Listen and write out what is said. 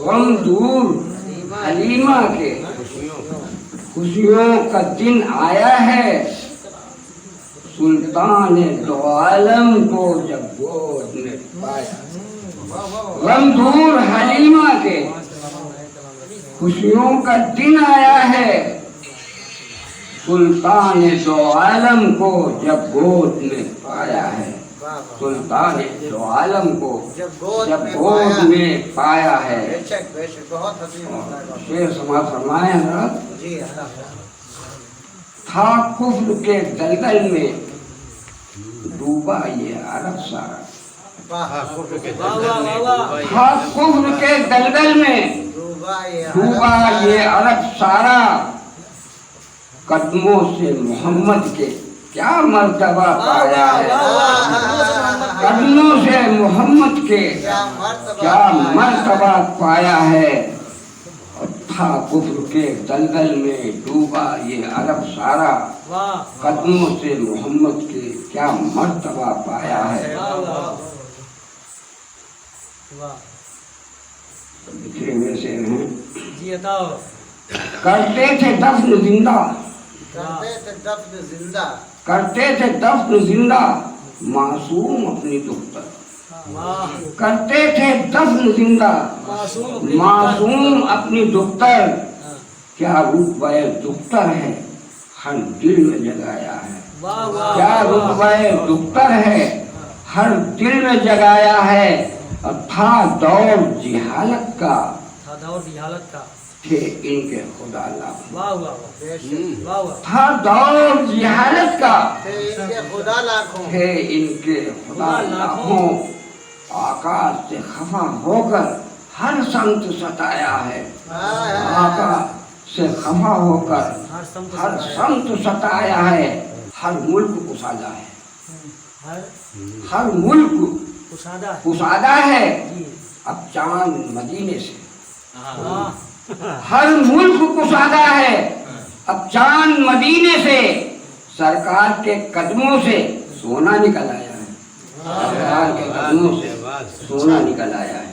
غم دور حلیمہ کے خوشیوں کا دن آیا ہے سلطان دو عالم کو جب گود میں پایا غم دور حلیمہ کے خوشیوں کا دن آیا ہے سلطان دو عالم کو جب گود میں پایا ہے سلطان دو عالم کو جب گود میں پایا ہے شیر سما فرمائے حضرت تھا کفر کے دلدل میں ڈوبا یہ عرب سارا تھا کفر کے دلدل میں ڈوبا یہ عرب سارا قدموں سے محمد کے کیا مرتبہ پایا ہے قدموں سے محمد کے کیا مرتبہ پایا ہے تھا کفر کے دلدل میں ڈوبا یہ عرب سارا قدموں سے محمد کے کیا مرتبہ پایا ہے لکھے ہوئے سے ہیں کرتے تھے دفن زندہ کرتے تھے دفن زندہ معصوم اپنی دختر کرتے تھے دفن زندہ معصوم اپنی دختر کیا رتبہ دختر ہے ہر دل میں جگایا ہے کیا رتبہ دختر ہے ہر دل میں جگایا ہے اور تھا دور جہالت کا تھے ان کے خدا لاکھوں تھا دور جہالت کا تھے ان کے خدا لاکھوں آقا سے خفا ہو کر ہر سمت ستایا ہے آقا سے خفا ہو کر ہر سمت ستایا ہے ہر ملک کشادہ ہے ہر ملک کشادہ ہے اب چاند مدینے سے ہر ملک کشادہ ہے اب چاند مدینے سے سرکار کے قدموں سے سونا نکل آیا ہے سرکار کے قدموں سے سونا نکل آیا ہے